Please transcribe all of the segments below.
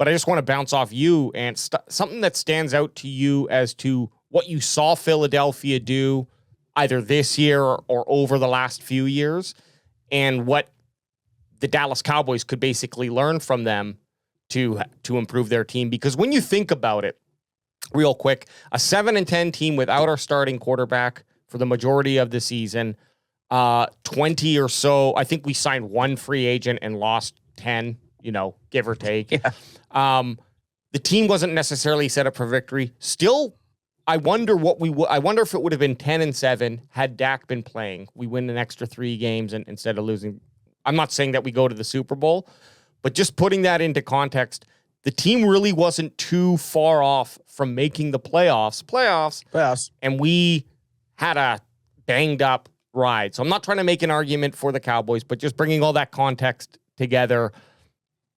But I just want to bounce off you and something that stands out to you as to what you saw Philadelphia do either this year or over the last few years, and what the Dallas Cowboys could basically learn from them to improve their team. Because when you think about it, real quick, a 7-10 team without our starting quarterback for the majority of the season, 20 or so. I think we signed one free agent and lost 10, give or take. Yeah. The team wasn't necessarily set up for victory. Still, I wonder if it would have been 10-7 had Dak been playing. We win an extra 3 games and instead of losing. I'm not saying that we go to the Super Bowl, but just putting that into context, the team really wasn't too far off from making the playoffs. And we had a banged up ride. So I'm not trying to make an argument for the Cowboys, but just bringing all that context together.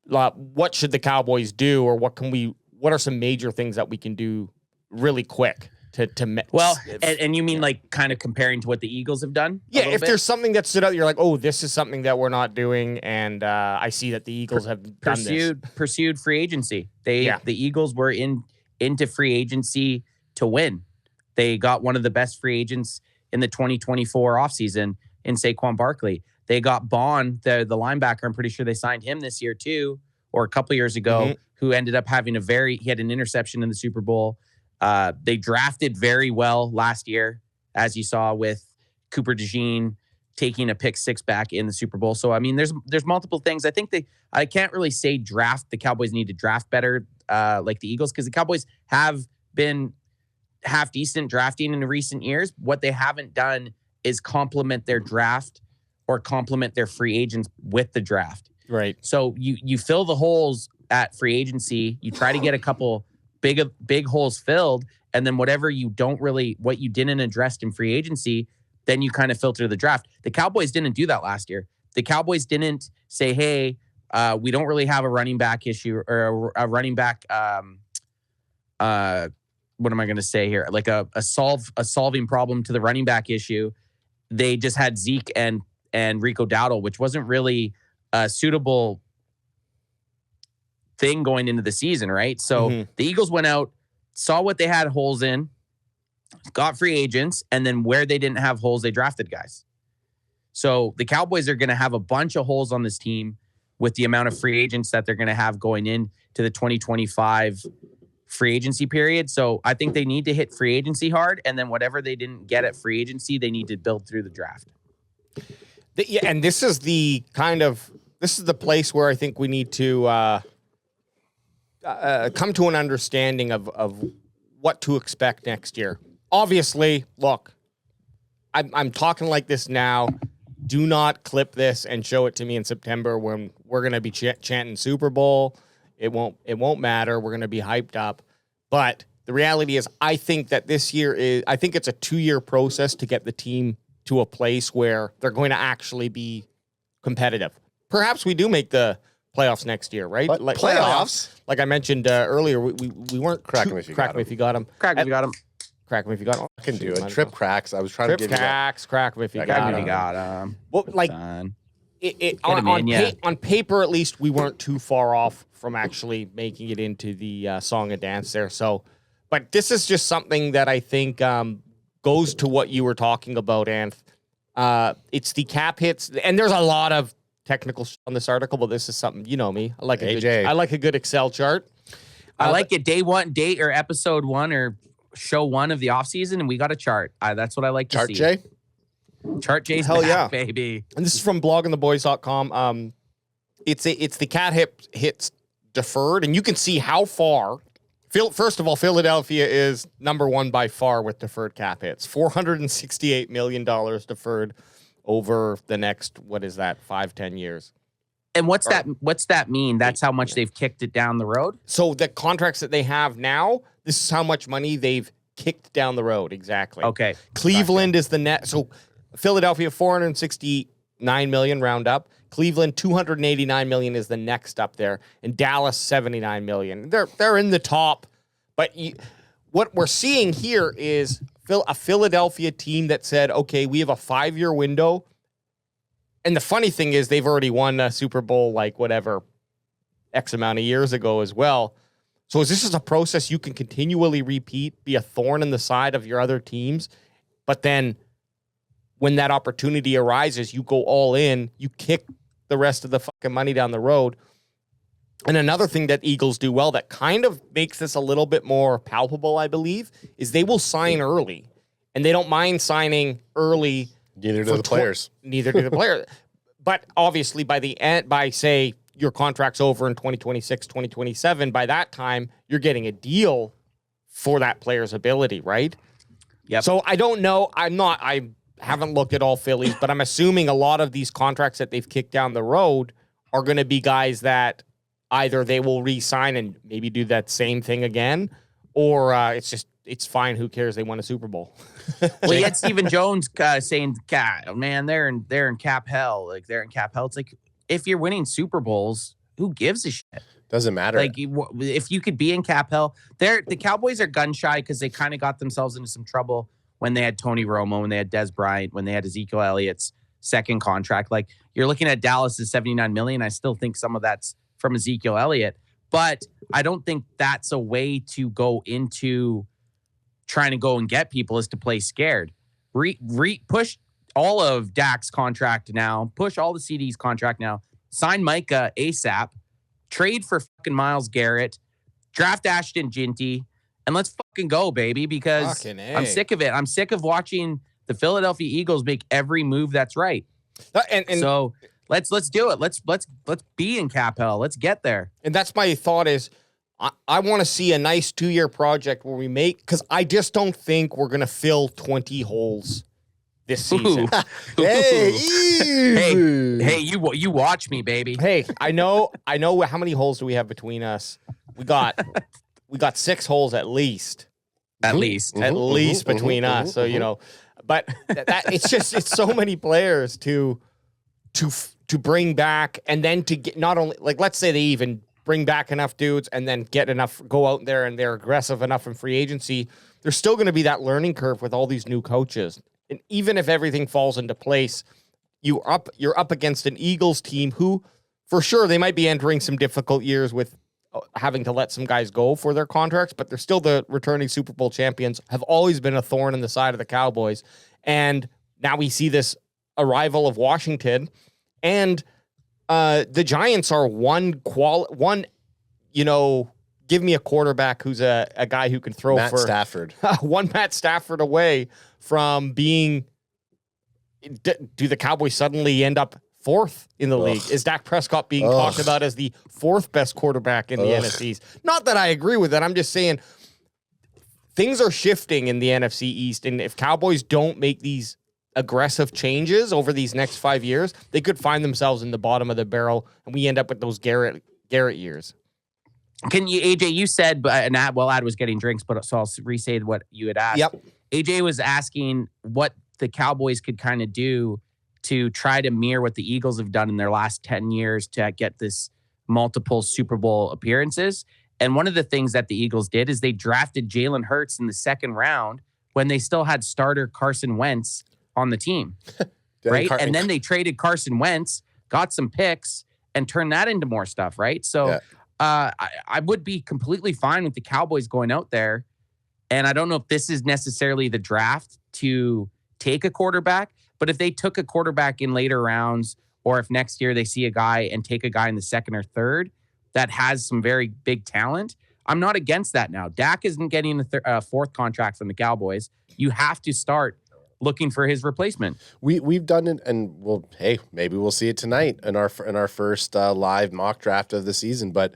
What should the Cowboys do, or what are some major things that we can do really quick and you mean like kind of comparing to what the Eagles have done? Yeah, if there's something that stood out, you're like, oh, this is something that we're not doing, and I see that the Eagles have pursued free agency. The Eagles were into free agency to win. They got one of the best free agents in the 2024 offseason in Saquon Barkley. They got Bond, the linebacker. I'm pretty sure they signed him this year too, or a couple years ago, who ended up having he had an interception in the Super Bowl. They drafted very well last year, as you saw with Cooper DeJean taking a pick 6 back in the Super Bowl. So, I mean, there's multiple things. I think I can't really say the Cowboys need to draft better like the Eagles, because the Cowboys have been half decent drafting in recent years. What they haven't done is complement their draft or complement their free agents with the draft. Right. So you fill the holes at free agency. You try to get a couple big holes filled, and then what you didn't address in free agency, then you kind of filter the draft. The Cowboys didn't do that last year. The Cowboys didn't say, hey, we don't really have a running back issue or a running back. What am I going to say here? Like a solving problem to the running back issue. They just had Zeke and Rico Dowdle, which wasn't really a suitable thing going into the season, right? So the Eagles went out, saw what they had holes in, got free agents, and then where they didn't have holes, they drafted guys. So the Cowboys are going to have a bunch of holes on this team with the amount of free agents that they're going to have going into the 2025 free agency period. So I think they need to hit free agency hard, and then whatever they didn't get at free agency, they need to build through the draft. Yeah, and this is the place where I think we need to come to an understanding of what to expect next year. Obviously, look, I'm talking like this now. Do not clip this and show it to me in September when we're going to be chanting Super Bowl. It won't matter. We're going to be hyped up. But the reality is, I think that this year I think it's a 2-year process to get the team to a place where they're going to actually be competitive. Perhaps we do make the playoffs next year, right? Like playoffs? Like I mentioned earlier, we weren't crack them if you got them. If you got them. Crack if you got them. Crack them if you got them. I can do it. Trip cracks. I was trying to give you that. Crack them if you got them. Well, like on paper, at least, we weren't too far off from actually making it into the song and dance there. So, but this is just something that I think goes to what you were talking about, Anth. It's the cap hits, and there's a lot of technical on this article, but this is something, you know me. I like a good Excel chart. I like it day or episode 1 or show 1 of the offseason, and we got a chart. That's what I like to chart see. Jay? Chart J's Hell back, yeah, baby. And this is from bloggingtheboys.com. It's the cat hits deferred, and you can see how far. First of all, Philadelphia is number 1 by far with deferred cap hits. $468 million deferred over the next, 5-10 years. And what's that mean? That's how much they've kicked it down the road? So the contracts that they have now, this is how much money they've kicked down the road. Exactly. Okay. Cleveland is the net. So Philadelphia, $469 million round up. Cleveland, $289 million is the next up there. And Dallas, $79 million. They're in the top. But what we're seeing here is a Philadelphia team that said, okay, we have a 5-year window. And the funny thing is they've already won a Super Bowl, X amount of years ago as well. So is this a process you can continually repeat, be a thorn in the side of your other teams, but then when that opportunity arises, you go all in, you kick the rest of the fucking money down the road. And another thing that Eagles do well that kind of makes this a little bit more palpable, I believe, is they will sign early. And they don't mind signing early. Neither do the players. Neither do the players. But obviously by the end, by say your contract's over in 2026, 2027, by that time, you're getting a deal for that player's ability, right? Yep. So I don't know. I haven't looked at all Phillies, but I'm assuming a lot of these contracts that they've kicked down the road are going to be guys that either they will re-sign and maybe do that same thing again, or it's fine. Who cares? They won a Super Bowl. Well, you had Stephen Jones saying, God, man, they're in cap hell. Like, they're in cap hell. It's like, if you're winning Super Bowls, who gives a shit? Doesn't matter. Like, if you could be in cap hell, the Cowboys are gun shy because they kind of got themselves into some trouble when they had Tony Romo, when they had Des Bryant, when they had Ezekiel Elliott's second contract. Like, you're looking at Dallas's $79 million. I still think some of that's from Ezekiel Elliott, but I don't think that's a way to go into trying to go and get people, is to play scared. Push all of Dak's contract now, push all the CD's contract now, sign Micah ASAP, trade for fucking Myles Garrett, draft Ashton Ginty, and let's fucking go, baby, because I'm sick of it. I'm sick of watching the Philadelphia Eagles make every move that's right. And so let's do it. Let's be in cap hell. Let's get there. And that's my thought is I want to see a nice 2-year project where we make, because I just don't think we're going to fill 20 holes this season. Hey, you watch me, baby. Hey, I know how many holes do we have between us? We got 6 holes at least. At least Between us. So, you know, but that it's so many players to bring back, and then to get, not only, like, let's say they even bring back enough dudes and then get enough, go out there and they're aggressive enough in free agency. There's still going to be that learning curve with all these new coaches. And even if everything falls into place, you're up against an Eagles team who, for sure, they might be entering some difficult years with having to let some guys go for their contracts, but they're still the returning Super Bowl champions, have always been a thorn in the side of the Cowboys. And now we see this arrival of Washington, and the Giants are give me a quarterback who's a guy who can throw Matt for Stafford. One Matt Stafford away from being. Do the Cowboys suddenly end up 4th in the league? Is Dak Prescott being talked about as the 4th best quarterback in the NFC East? Not that I agree with that. I'm just saying things are shifting in the NFC East, and if Cowboys don't make these aggressive changes over these next 5 years, they could find themselves in the bottom of the barrel, and we end up with those Garrett years. Can you, AJ, you said, and Ad was getting drinks, but so I'll re-say what you had asked. Yep. AJ was asking what the Cowboys could kind of do to try to mirror what the Eagles have done in their last 10 years to get this multiple Super Bowl appearances. And one of the things that the Eagles did is they drafted Jalen Hurts in the 2nd round when they still had starter Carson Wentz on the team, right? And then they traded Carson Wentz, got some picks, and turned that into more stuff, right? So I would be completely fine with the Cowboys going out there, and I don't know if this is necessarily the draft to take a quarterback, but if they took a quarterback in later rounds, or if next year they see a guy and take a guy in the 2nd or 3rd that has some very big talent, I'm not against that now. Dak isn't getting a 4th contract from the Cowboys. You have to start looking for his replacement. We've done it, and maybe we'll see it tonight in our first live mock draft of the season. But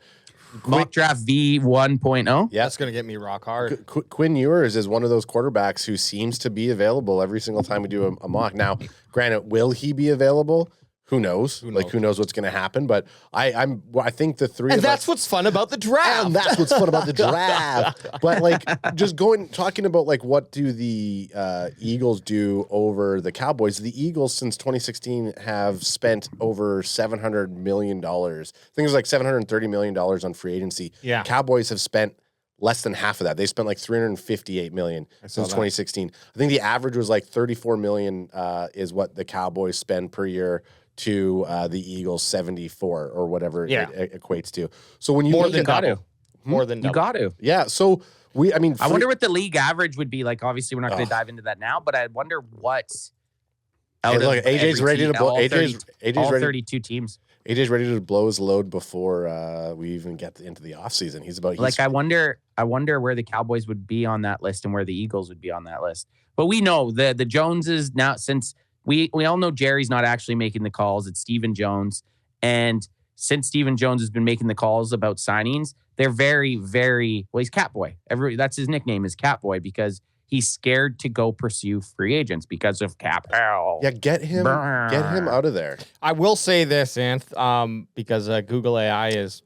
mock draft V 1.0. Yeah, that's gonna get me rock hard. Quinn Ewers is one of those quarterbacks who seems to be available every single time we do a mock. Now, granted, will he be available? Who knows? Who knows what's going to happen? But I think the three. And that's what's fun about the draft. And that's what's fun about the draft. But like, just talking about like, what do the Eagles do over the Cowboys? The Eagles since 2016 have spent over $700 million. I think it was like $730 million on free agency. Yeah. Cowboys have spent less than half of that. They spent like $358 million since 2016. I think the average was like $34 million is what the Cowboys spend per year to the Eagles 74 or whatever Yeah. it equates to. So when you More look than at double. that, More than You double. got to. yeah. So I wonder what the league average would be like. Obviously, we're not going to dive into that now, but I wonder what. Hey, look, AJ's ready to blow. AJ's all ready. 32 teams. AJ's ready to blow his load before we even get into the offseason. I wonder where the Cowboys would be on that list and where the Eagles would be on that list. But we know the Joneses now, since we all know Jerry's not actually making the calls. It's Stephen Jones. And since Stephen Jones has been making the calls about signings, they're very, very, well, he's Catboy. That's his nickname is Catboy because he's scared to go pursue free agents because of cap hell. Yeah, get him out of there. I will say this, Anth, because Google AI is,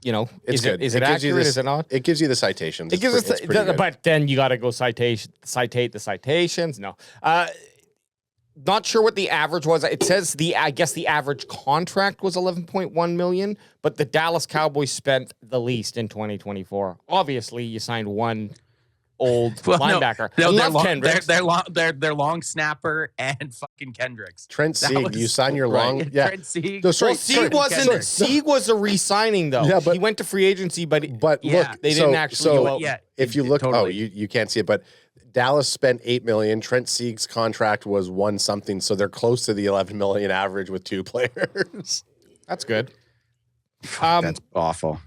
It's good. Is it accurate? Is it not? It gives you the citations. It gives us, pretty good. but then you got to go citate the citations. No, not sure what the average was. It says I guess the average contract was 11.1 million, but the Dallas Cowboys spent the least in 2024. Obviously, you signed one old linebacker. They're long snapper and fucking Kendricks. Trent Sieg, you sign your long. Right. Yeah. Trent Sieg. Sieg was a re-signing though. Yeah, but he went to free agency, but look, they didn't actually go out. Yeah, if you look, totally. you can't see it, but Dallas spent $8 million. Trent Sieg's contract was one something, so they're close to the $11 million average with two players. That's good. That's awful.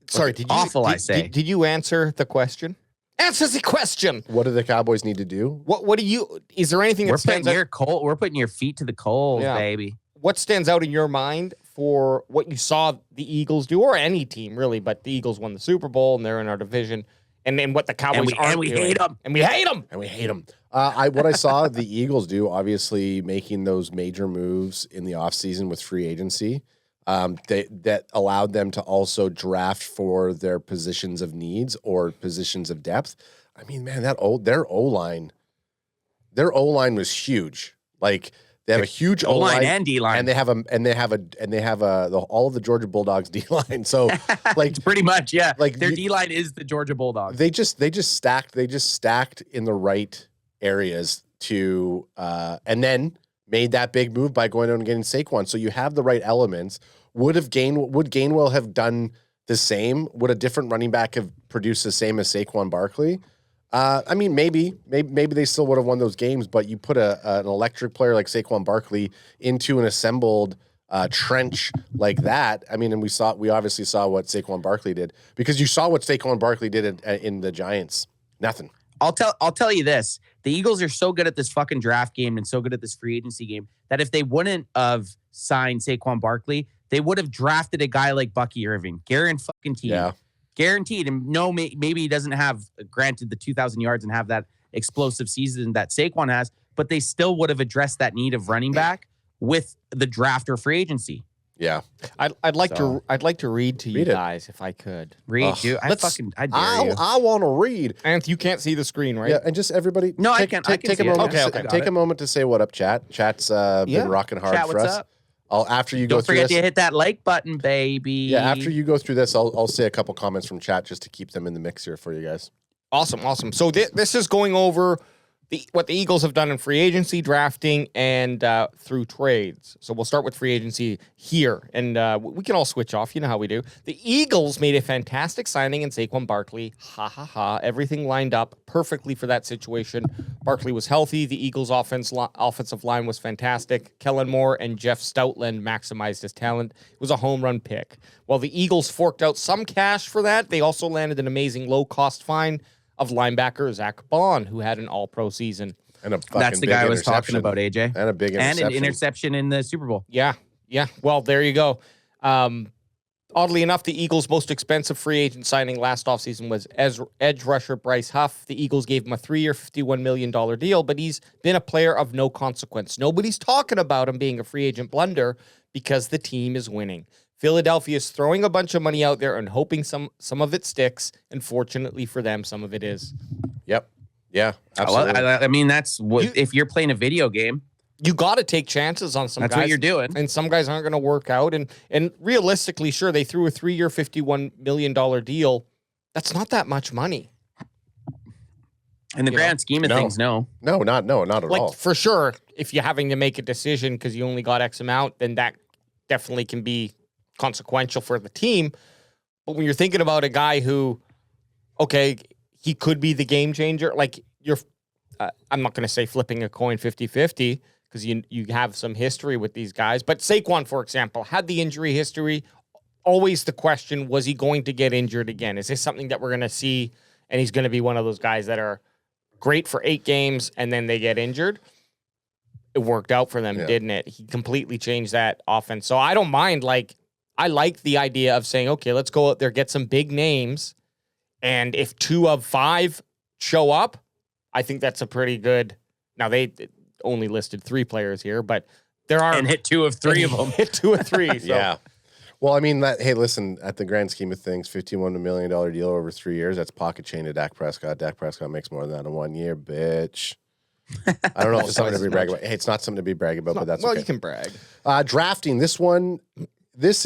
Sorry, did you answer the question? Answer the question. What do the Cowboys need to do? What do you? Is there anything that stands out? We're putting your feet to the coals, baby. What stands out in your mind for what you saw the Eagles do, or any team really? But the Eagles won the Super Bowl and they're in our division, and then what the Cowboys and we hate them, and we hate them, and we hate them. What I saw the Eagles do, obviously making those major moves in the offseason with free agency. That allowed them to also draft for their positions of needs or positions of depth. I mean, man, their O-line was huge. Like they have a huge O-line and D-line, and they have all of the Georgia Bulldogs D-line. So like pretty much, yeah. Like their D-line is the Georgia Bulldogs. They just stacked in the right areas to and then made that big move by going out and getting Saquon. So you have the right elements. Would Gainwell have done the same? Would a different running back have produced the same as Saquon Barkley? I mean, maybe they still would have won those games, but you put an electric player like Saquon Barkley into an assembled trench like that. I mean, and we obviously saw what Saquon Barkley did, because you saw what Saquon Barkley did in the Giants. Nothing. I'll tell you this. The Eagles are so good at this fucking draft game and so good at this free agency game that if they wouldn't have signed Saquon Barkley, they would have drafted a guy like Bucky Irving. Guaranteed. Yeah. Guaranteed. And no, maybe he doesn't have, granted, the 2,000 yards and have that explosive season that Saquon has, but they still would have addressed that need of running back with the draft or free agency. Yeah. I'd like to read to you guys if I could. Read, dude. I dare you. I want to read. And you can't see the screen, right? Yeah, and just everybody. No, take a moment. Okay. Take a moment to say what up, chat. Chat's been rocking hard chat, for us. Up? After you Don't go through forget this, to hit that like button, baby. Yeah, after you go through this, I'll say a couple comments from chat just to keep them in the mix here for you guys. Awesome. So this is going over what the Eagles have done in free agency, drafting, and through trades. So we'll start with free agency here, and we can all switch off. You know how we do. The Eagles made a fantastic signing in Saquon Barkley. Everything lined up perfectly for that situation. Barkley was healthy. The Eagles' offensive line was fantastic. Kellen Moore and Jeff Stoutland maximized his talent. It was a home run pick. While the Eagles forked out some cash for that, they also landed an amazing low-cost fine of linebacker Zach Bond, who had an all-pro season. And that's the guy I was talking about, AJ. And a big interception. And an interception in the Super Bowl. Yeah. Well, there you go. Oddly enough, the Eagles' most expensive free agent signing last offseason was edge rusher Bryce Huff. The Eagles gave him a 3-year, $51 million deal, but he's been a player of no consequence. Nobody's talking about him being a free agent blunder because the team is winning. Philadelphia is throwing a bunch of money out there and hoping some of it sticks. And fortunately for them, some of it is. Yep. Yeah, absolutely. I mean, that's what if you're playing a video game. You got to take chances on some guys. That's what you're doing. And some guys aren't going to work out. And realistically, sure, they threw a 3-year, $51 million deal. That's not that much money. In the grand scheme of things, no. No, not at Like, all. for sure, if you're having to make a decision because you only got X amount, then that definitely can be consequential for the team. But when you're thinking about a guy who, okay, he could be the game changer, like you're, I'm not going to say flipping a coin 50-50 because you have some history with these guys. But Saquon, for example, had the injury history. Always the question, was he going to get injured again? Is this something that we're going to see and he's going to be one of those guys that are great for 8 games and then they get injured? It worked out for them, didn't it? He completely changed that offense. So I don't mind. Like, I like the idea of saying, okay, let's go out there, get some big names. And if 2 of 5 show up, I think that's a pretty good. Now, they only listed 3 players here, but there are. And hit 2 of 3 of them. Hit 2 of 3. So. Yeah. Well, I mean, hey, listen, at the grand scheme of things, $51 million deal over 3 years, that's pocket change to Dak Prescott. Dak Prescott makes more than that in 1 year, bitch. I don't know if it's something to be bragging about. Hey, it's not something to be bragging about, but that's okay. Well, you can brag. Drafting, this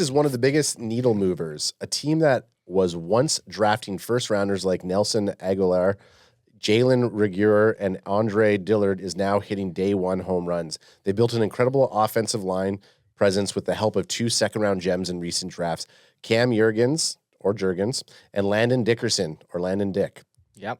is one of the biggest needle movers. A team that was once drafting first-rounders like Nelson Aguilar, Jalen Reagor, and Andre Dillard is now hitting day 1 home runs. They built an incredible offensive line presence with the help of 2 second-round gems in recent drafts, Cam Jurgens, and Landon Dickerson, or Landon Dick. Yep.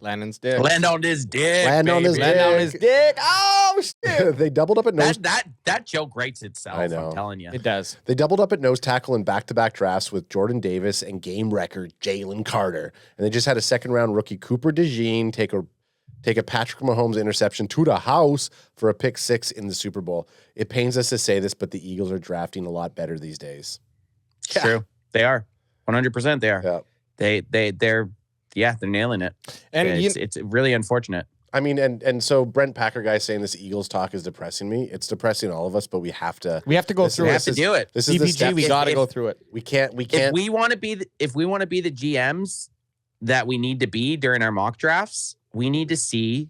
Landon's dick. Land on his dick. Land on his dick. Oh, shit. They doubled up at nose. That joke writes itself, I know. I'm telling you. It does. They doubled up at nose tackle in back-to-back drafts with Jordan Davis and game record Jalen Carter. And they just had a second-round rookie, Cooper DeJean, take a Patrick Mahomes interception to the house for a pick 6 in the Super Bowl. It pains us to say this, but the Eagles are drafting a lot better these days. It's true. They are. 100% they are. Yeah. They're nailing it. And it's really unfortunate. I mean, and so Brent Packer guy saying this Eagles talk is depressing me. It's depressing all of us, but we have to go through it. We have to do it. This is the step. We got to go through it. We can't. If we want to be the GMs that we need to be during our mock drafts, we need to see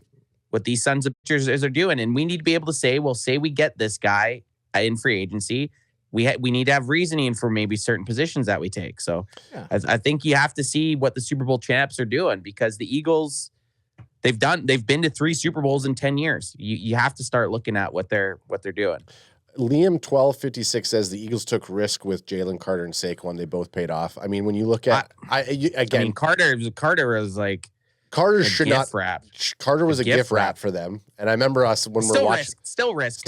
what these sons of bitches are doing, and we need to be able to say, well, say we get this guy in free agency. We need to have reasoning for maybe certain positions that we take. So I think you have to see what the Super Bowl champs are doing, because the Eagles, they've been to 3 Super Bowls in 10 years. You have to start looking at what they're doing. Liam 1256 says the Eagles took risk with Jalen Carter and Saquon. They both paid off. I mean, when you look at Carter was like Carter should not wrap. Carter was a gift wrap for them. And I remember us when we're watching. Still risk.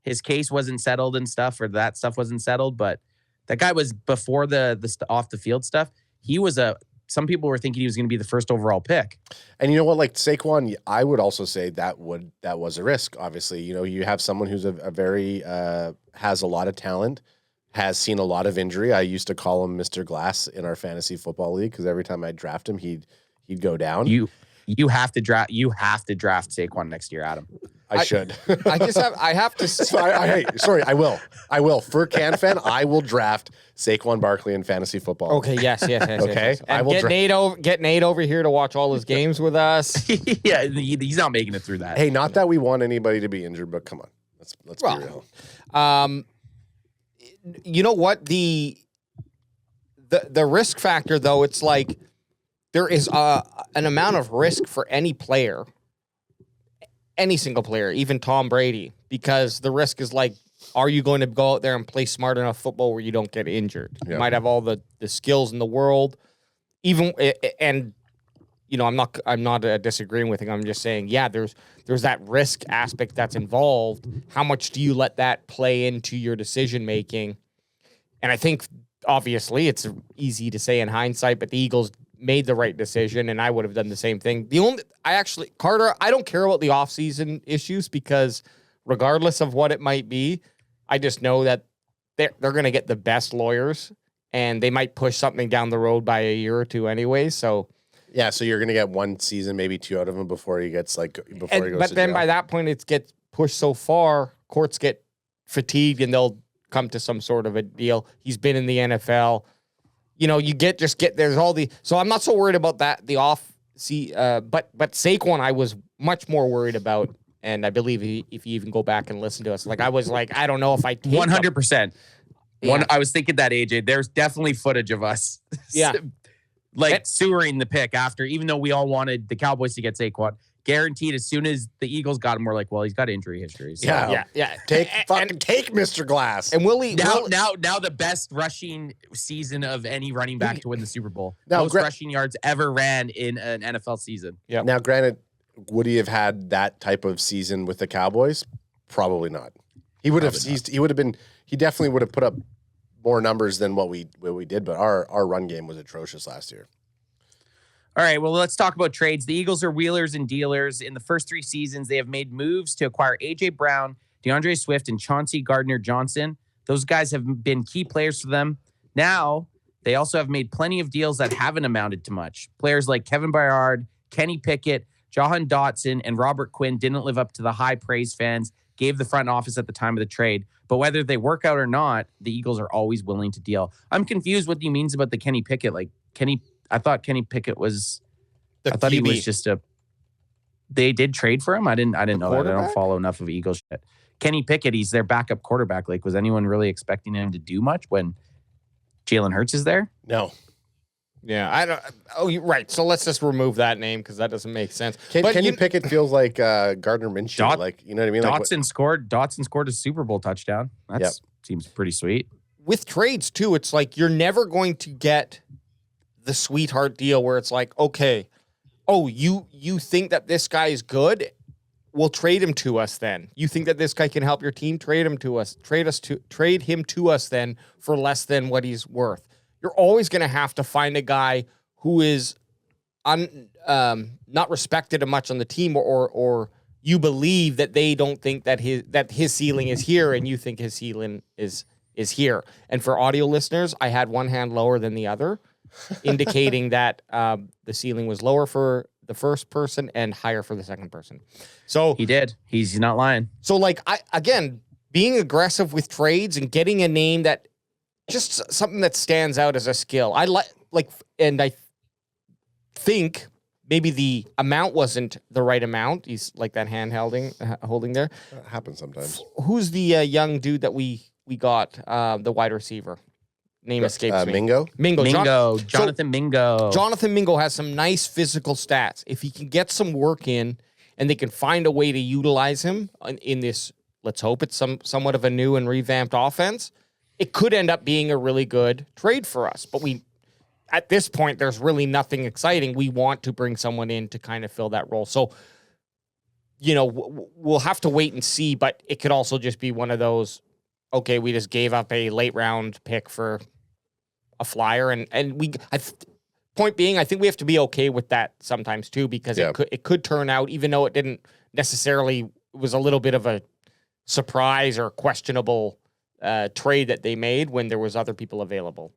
His case wasn't settled and stuff, or that stuff wasn't settled. But that guy was, before the off the field stuff, he was some people were thinking he was going to be the first overall pick. And you know what, like Saquon, I would also say that was a risk. Obviously, you know, you have someone who's a very has a lot of talent, has seen a lot of injury. I used to call him Mr. Glass in our fantasy football league, because every time I draft him, he'd go down. You have to draft Saquon next year, Adam. I should. I have to. I will. For CanFan, I will draft Saquon Barkley in fantasy football. Okay. Yes. Okay. Yes. And get Nate over here to watch all his games with us. Yeah, he's not making it through that. Hey, not that we want anybody to be injured, but come on, let's be real. You know what, the risk factor, though, it's like there is an amount of risk for any player. Any single player, even Tom Brady, because the risk is like, are you going to go out there and play smart enough football where you don't get injured? You might have all the skills in the world, and you know, I'm not disagreeing with him. I'm just saying, there's that risk aspect that's involved. How much do you let that play into your decision making? And I think obviously it's easy to say in hindsight, but the Eagles made the right decision, and I would have done the same thing. Carter, I don't care about the offseason issues, because regardless of what it might be, I just know that they're going to get the best lawyers, and they might push something down the road by a year or two anyway. So yeah, so you're going to get 1 season, maybe 2 out of him before he goes to jail. But then by that point, it gets pushed so far, courts get fatigued, and they'll come to some sort of a deal. He's been in the NFL. You know, there's all so I'm not so worried about that. But Saquon, I was much more worried about, and I believe if you even go back and listen to us, like I was like, I don't know if I take 100%. I was thinking that, AJ, there's definitely footage of us. Yeah. like sewering the pick after, even though we all wanted the Cowboys to get Saquon. Guaranteed, as soon as the Eagles got him, we're like, well, he's got injury history. So. Yeah. Take Mr. Glass. And Willie now the best rushing season of any running back to win the Super Bowl. Now, Most rushing yards ever ran in an NFL season. Yeah. Now, granted, would he have had that type of season with the Cowboys? Probably not. He would have. He would have been. He definitely would have put up more numbers than what we did. But our run game was atrocious last year. All right, well, let's talk about trades. The Eagles are wheelers and dealers. In the first 3 seasons, they have made moves to acquire A.J. Brown, DeAndre Swift, and Chauncey Gardner-Johnson. Those guys have been key players for them. Now, they also have made plenty of deals that haven't amounted to much. Players like Kevin Byard, Kenny Pickett, Jahan Dotson, and Robert Quinn didn't live up to the high praise fans gave the front office at the time of the trade. But whether they work out or not, the Eagles are always willing to deal. I'm confused what he means about the Kenny Pickett. I thought Kenny Pickett was. I thought he was just a. They did trade for him. I didn't know that. I don't follow enough of Eagles shit. Kenny Pickett, he's their backup quarterback. Like, was anyone really expecting him to do much when Jalen Hurts is there? No. Yeah, I don't. Oh, you're right. So let's just remove that name because that doesn't make sense. Kenny Pickett feels like Gardner Minshew. Like, you know what I mean? Dotson scored a Super Bowl touchdown. That seems pretty sweet. With trades too, it's like you're never going to get the sweetheart deal where it's like, okay, you think that this guy is good? We'll trade him to us then. You think that this guy can help your team? Trade him to us. Trade him to us then for less than what he's worth. You're always going to have to find a guy who is not respected much on the team, or you believe that they don't think that his ceiling is here, and you think his ceiling is here. And for audio listeners, I had one hand lower than the other, indicating that the ceiling was lower for the first person and higher for the second person. So he did. He's not lying. So being aggressive with trades and getting a name that just something that stands out as a skill. I and I think maybe the amount wasn't the right amount. He's like that hand holding there. That happens sometimes. Who's the young dude that we got, the wide receiver? Name escapes me. Mingo? Jonathan Mingo. Jonathan Mingo has some nice physical stats. If he can get some work in and they can find a way to utilize him in this, let's hope it's somewhat of a new and revamped offense, it could end up being a really good trade for us. But at this point, there's really nothing exciting. We want to bring someone in to kind of fill that role. So, we'll have to wait and see, but it could also just be one of those, okay, we just gave up a late round pick for a flyer, and point being, I think we have to be okay with that sometimes too, because it could turn out, even though it didn't necessarily, it was a little bit of a surprise or questionable trade that they made when there was other people available.